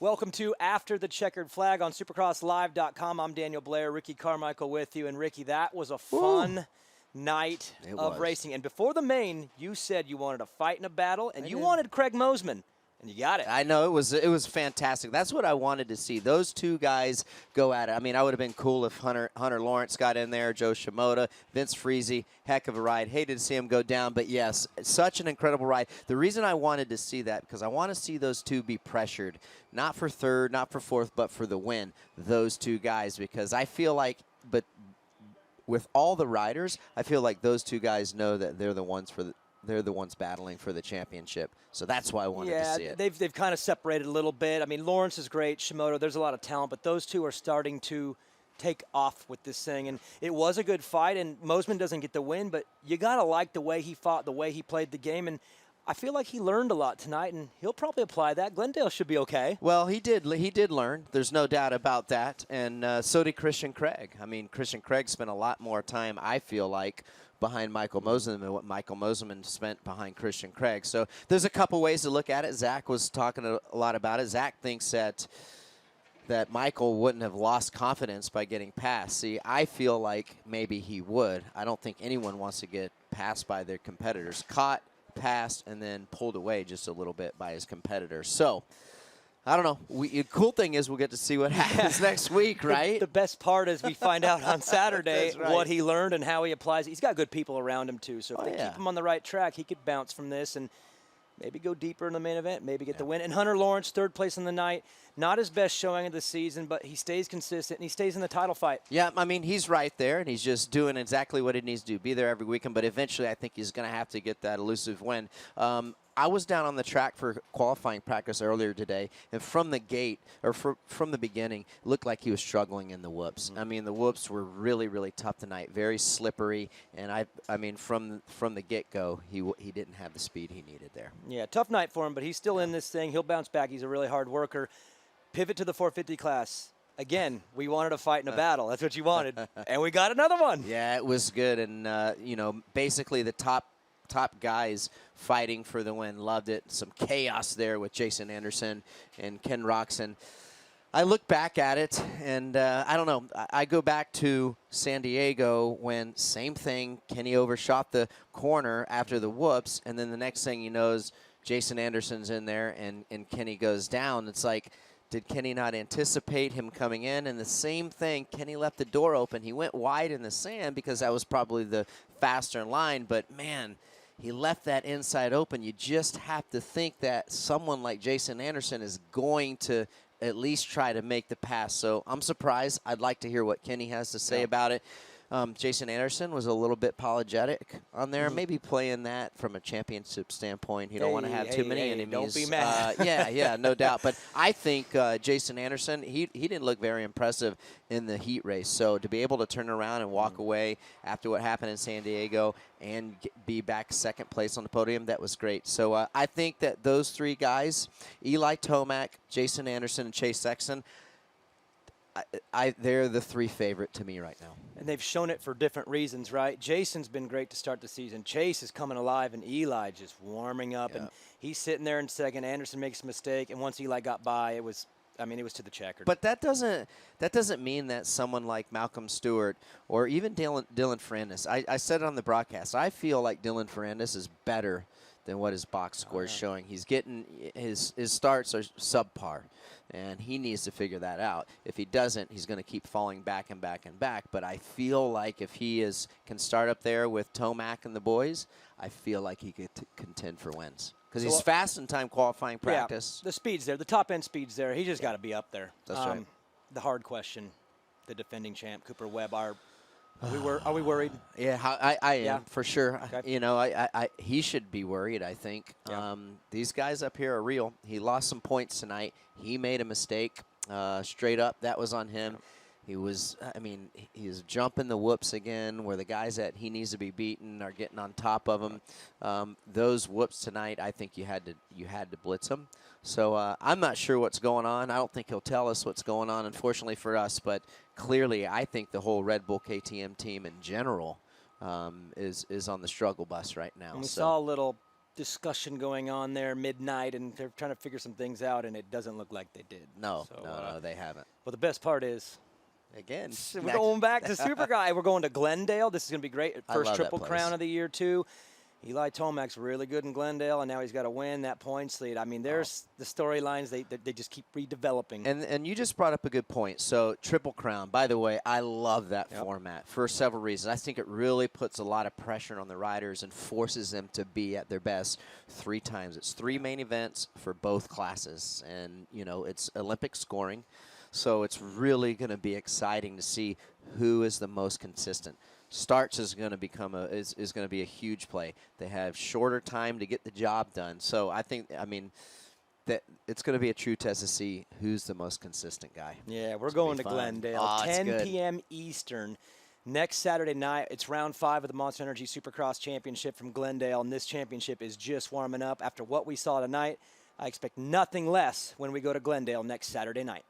Welcome to After the Checkered Flag on SupercrossLive.com. I'm Daniel Blair, Ricky Carmichael with you. And Ricky, that was a fun night of racing. And before the main, you said you wanted a fight and a battle, and you wanted Craig Mosman. And you got it. I know, it was fantastic. That's what I wanted to see. Those two guys go at it. I mean, I would have been cool if Hunter Lawrence got in there, Joe Shimoda, Vince Freese, heck of a ride. Hated to see him go down, but yes, such an incredible ride. The reason I wanted to see that, because I want to see those two be pressured, not for third, not for fourth, but for the win, those two guys, because I feel like, but with all the riders, I feel like those two guys know that they're the ones battling for the championship. So that's why I wanted to see it. They've kind of separated a little bit. I mean, Lawrence is great, Shimoda, there's a lot of talent, but those two are starting to take off with this thing. And it was a good fight, and Mosman doesn't get the win, but you got to like the way he fought, the way he played the game. And I feel like he learned a lot tonight, and he'll probably apply that. Glendale should be okay. Well, he did learn. There's no doubt about that. And so did Christian Craig. I mean, Christian Craig spent a lot more time, I feel like, behind Michael Mosman than what Michael Mosman spent behind Christian Craig. So there's a couple ways to look at it. Zach was talking a lot about it. Zach thinks that Michael wouldn't have lost confidence by getting past. See, I feel like maybe he would. I don't think anyone wants to get passed by their competitors. Caught, passed, and then pulled away just a little bit by his competitors. So I don't know. The cool thing is we'll get to see what happens next week, right? The best part is we find out on Saturday right. what he learned and how he applies it. He's got good people around him, too. So if they yeah. keep him on the right track, he could bounce from this and maybe go deeper in the main event, maybe get the win. And Hunter Lawrence, third place in the night. Not his best showing of the season, but he stays consistent, and he stays in the title fight. Yeah, I mean, he's right there, and he's just doing exactly what he needs to do. Be there every weekend, but eventually I think he's going to have to get that elusive win. I was down on the track for qualifying practice earlier today, and from the gate, or from the beginning, it looked like he was struggling in the whoops. I mean, the whoops were really, really tough tonight, very slippery, and I mean, from the get-go, he didn't have the speed he needed there. Yeah, tough night for him, but he's still in this thing. He'll bounce back. He's a really hard worker. Pivot to the 450 class. Again, we wanted a fight and a battle. That's what you wanted, and we got another one. Yeah, it was good, and, you know, basically the top guys fighting for the win. Loved it. Some chaos there with Jason Anderson and Ken Roxon. I look back at it, and I don't know. I go back to San Diego when same thing. Kenny overshot the corner after the whoops, and then the next thing you know is Jason Anderson's in there, and Kenny goes down. It's like, did Kenny not anticipate him coming in? And the same thing, Kenny left the door open. He went wide in the sand because that was probably the faster line, but man, he left that inside open. You just have to think that someone like Jason Anderson is going to at least try to make the pass. So I'm surprised. I'd like to hear what Kenny has to say about it. Jason Anderson was a little bit apologetic on there, maybe playing that from a championship standpoint. He don't want to have too many enemies. Don't be mad. Yeah, no doubt. But I think Jason Anderson, he didn't look very impressive in the heat race. So to be able to turn around and walk away after what happened in San Diego and be back second place on the podium, that was great. So I think that those three guys, Eli Tomac, Jason Anderson, and Chase Sexton, they're the three favorite to me right now. And they've shown it for different reasons, right? Jason's been great to start the season. Chase is coming alive, and Eli just warming up. And he's sitting there in second. Anderson makes a mistake, and once Eli got by, it was to the checkered. But that doesn't mean that someone like Malcolm Stewart or even Dylan Ferrandis, I said it on the broadcast, I feel like Dylan Ferrandis is better than what his box score is showing. He's getting his starts are subpar, and he needs to figure that out. If he doesn't, he's going to keep falling back and back and back. But I feel like if he can start up there with Tomac and the boys, I feel like he could contend for wins. Because he's fast in time qualifying practice. Yeah, the speed's there. The top-end speed's there. He just got to be up there. That's right. The hard question, the defending champ, Cooper Webb, are we worried? Yeah, I am, for sure. Okay. You know, he should be worried, I think. Yeah. These guys up here are real. He lost some points tonight. He made a mistake straight up. That was on him. He was jumping the whoops again where the guys that he needs to be beaten are getting on top of him. Those whoops tonight, I think you had to blitz him. So I'm not sure what's going on. I don't think he'll tell us what's going on, unfortunately for us. But clearly, I think the whole Red Bull KTM team in general is on the struggle bus right now. And we saw a little discussion going on there midnight, and they're trying to figure some things out, and it doesn't look like they did. No, So, no, they haven't. Well, the best part is, Again, we're going back to Supercross. We're going to Glendale. This is going to be great. I First love that Triple place. Crown of the year, too. Eli Tomac's really good in Glendale, and now he's got to win that points lead. I mean, there's the storylines. They just keep redeveloping. And you just brought up a good point. So Triple Crown, by the way, I love that format for several reasons. I think it really puts a lot of pressure on the riders and forces them to be at their best 3 times. It's 3 main events for both classes, and it's Olympic scoring. So it's really going to be exciting to see who is the most consistent. Starts is going to become is going to be a huge play. They have shorter time to get the job done. So I mean that it's going to be a true test to see who's the most consistent guy. Yeah, we're going to Glendale, 10 p.m. Eastern. Next Saturday night, it's round 5 of the Monster Energy Supercross Championship from Glendale, and this championship is just warming up. After what we saw tonight, I expect nothing less when we go to Glendale next Saturday night.